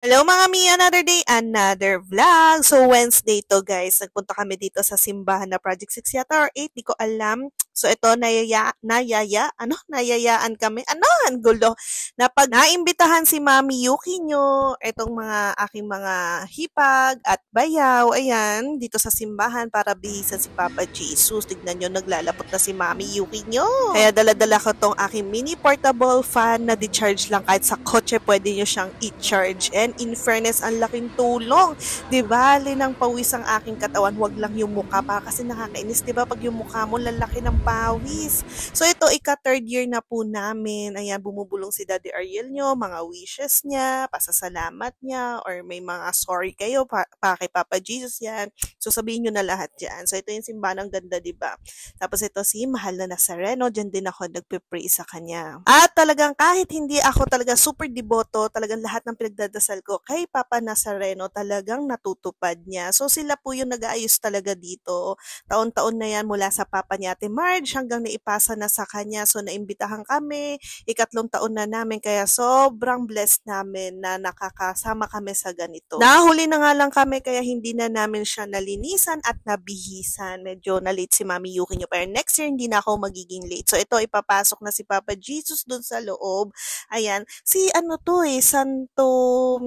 Hello mga mi, another day, another vlog. So Wednesday to guys, nagpunta kami dito sa simbahan na Project 6 yata or 8, di ko alam. So ito, nayayaan kami. Ano, ang gulo. Naimbitahan si Mami Yuki nyo, itong mga aking mga hipag at bayaw, ayan, dito sa simbahan para bihisan si Papa Jesus. Tignan nyo, naglalapot na si Mami Yuki nyo. Kaya dala-dala ko tong aking mini portable fan na di-charge lang kahit sa kotse pwede nyo siyang i-charge. And in fairness, ang laking tulong. Di ba? Linang pawis ang aking katawan, wag lang yung mukha pa kasi nakakainis, di ba? Pag yung mukha mo, lalaki ng pawis. So ito, ika-third year na po namin. Ayan, bumubulong si Daddy Ariel nyo, mga wishes niya, pasasalamat niya, or may mga sorry kayo pa kay Papa Jesus yan. So sabihin nyo na lahat dyan. So ito yung simbahan, ng ganda, di ba? Tapos ito si Mahal na Nazareno, dyan din ako nagpe-pray sa kanya. At talagang kahit hindi ako talaga super deboto, talagang lahat ng pinagdadasal ko kay Papa Nazareno talagang natutupad niya. So sila po yung nag-aayos talaga dito. Taon-taon na yan mula sa Papa ni Ate Marge hanggang naipasa na sa kanya. So naimbitahan kami, ikatlong taon na namin kaya sobrang blessed namin na nakakasama kami sa ganito. Nahuli na nga lang kami kaya hindi na namin siya nalinisan at nabihisan. Medyo na-late si Mami Yuki niyo pero next year hindi na ako magiging late. So ito ipapasok na si Papa Jesus dun sa loob. Ayan, si ano to Santo,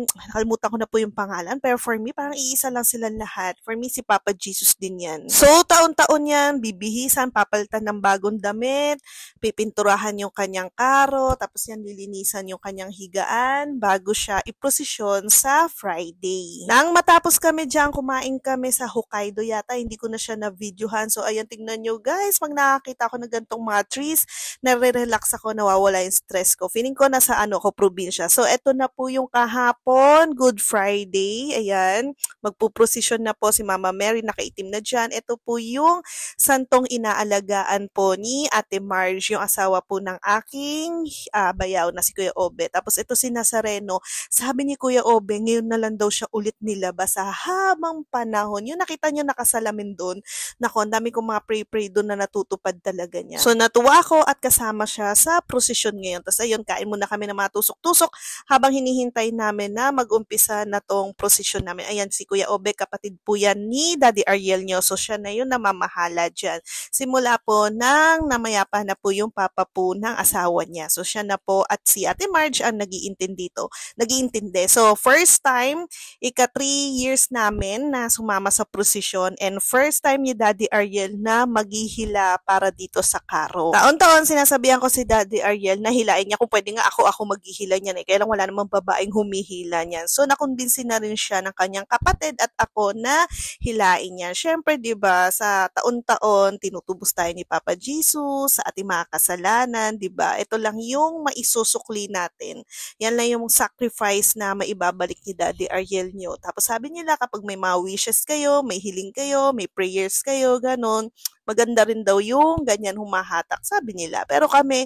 nakalimutan ko na po yung pangalan pero for me parang iisa lang silang lahat. For me si Papa Jesus din yan. So taon-taon yan, bibihisan, papalitan ng bagong damit, pipinturahan yung kanyang karo, tapos yan lilinisan yung kanyang higaan bago siya iprosesyon sa Friday. Nang matapos kami dyan, kumain kami sa Hokkaido yata, hindi ko na siya na-videohan. So ayan, tingnan nyo guys, pag nakakita ko ng gantong mga trees, nare-relax ako, nawawala yung stress ko. Feeling ko nasa probinsya. So eto na po yung kahapon, Good Friday, ayan, magpuprosesyon na po si Mama Mary, nakaitim na dyan. Ito po yung santong inaalagaan po ni Ate Marge, yung asawa po ng aking bayaw na si Kuya Obe. Tapos ito si Nazareno, sabi ni Kuya Obe, ngayon na lang daw siya ulit nilabas sa habang panahon. Yung nakita nyo nakasalamin doon, nako, ang dami kong mga pray-pray doon na natutupad talaga niya. So natuwa ako at kasama siya sa prosesyon ngayon. Tapos ayun, kain muna kami ng mga tusok-tusok habang hinihintay namin na mag-umpisa na tong prosesyon namin. Ayan, si Kuya Obe, kapatid po yan ni Daddy Ariel nyo. So siya na yun namamahala dyan. Simula po nang namayapa na po yung papa po ng asawa niya. So siya na po at si Ate Marge ang nag-iintindi dito. Nag-iintindi. So first time, ika 3 years namin na sumama sa prosesyon and first time ni Daddy Ariel na maghihila para dito sa karo. Taon-taon sinasabihan ko si Daddy Ariel na hilain niya kung pwede nga ako maghihila niyan eh. Kaya lang wala namang babaeng humihila niyan. So nakumbinsi na rin siya ng kanyang kapatid at ako na hilain niya. Syempre, 'di ba, sa taon-taon tinutubos tayo ni Papa Jesus sa ating mga kasalanan, 'di ba? Ito lang yung maisusukli natin. Yan lang yung sacrifice na maibabalik ni Daddy Ariel nyo. Tapos sabi nila kapag may mga wishes kayo, may hiling kayo, may prayers kayo, ganon, maganda rin daw yung ganyan humahatak, sabi nila. Pero kami,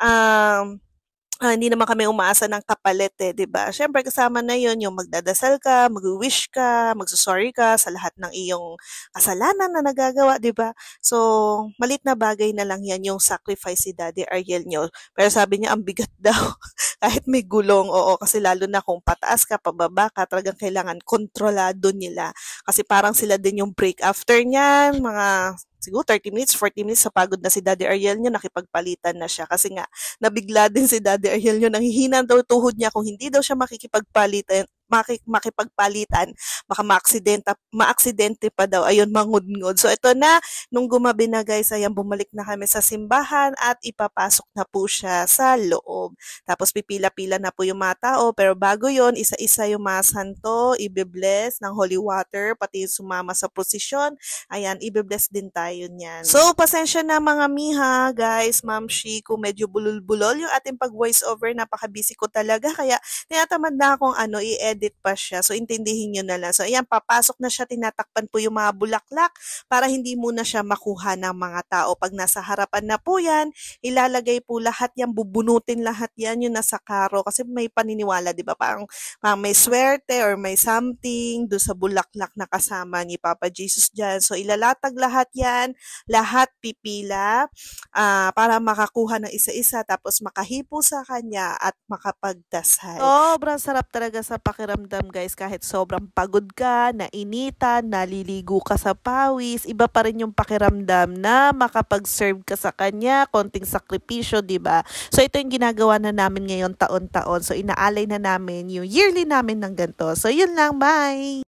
um, hindi naman kami umaasa ng kapalit eh, 'di ba? Siyempre kasama na 'yon yung magdadasal ka, magwi-wish ka, magso-sorry ka sa lahat ng iyong kasalanan na nagagawa, 'di ba? So, malit na bagay na lang 'yan yung sacrifice si Daddy Ariel nyo. Pero sabi niya ang bigat daw kahit may gulong, oo, kasi lalo na kung pataas ka, pababa ka, talagang kailangan kontrolado nila. Kasi parang sila din yung break after niyan, mga siguro 30 minutes, 40 minutes sa pagod na si Daddy Ariel niya, nakipagpalitan na siya. Kasi nga, nabigla din si Daddy Ariel niya, nanghihina daw tuhod niya kung hindi daw siya makikipagpalitan, baka maaksidente pa daw, ayun, mangudngod. So ito na, nung gumabi na guys, ayan, bumalik na kami sa simbahan at ipapasok na po siya sa loob. Tapos pipila-pila na po yung mga tao, pero bago yon, isa-isa yung mga santo, ibe-bless ng holy water, pati yung sumama sa prosesyon, ayan, ibe-bless din tayo niyan. So, pasensya na mga miha, guys, Ma'am Shi, kung medyo bulol-bulol yung ating pag-voice over, napaka-busy ko talaga, kaya tinatamad na akong i-edit pa siya. So, intindihin nyo na lang. So, ayan, papasok na siya, tinatakpan po yung mga bulaklak para hindi muna siya makuha ng mga tao. Pag nasa harapan na po yan, ilalagay po lahat yan, bubunutin lahat yan yung nasa karo. Kasi may paniniwala, di ba? Parang may swerte or may something do sa bulaklak na kasama ni Papa Jesus dyan. So, ilalatag lahat yan, lahat pipila para makakuha ng isa-isa tapos makahipo sa kanya at makapagdasal. Sobrang sarap talaga sa pakiramdam pakiramdam guys kahit sobrang pagod ka, nainitan, naliligo ka sa pawis, iba pa rin yung pakiramdam na makapag-serve ka sa kanya, konting sakripisyo, 'di ba? So ito yung ginagawa na namin ngayon taon-taon. So inaalay na namin yung yearly namin ng ganito. So yun lang, bye!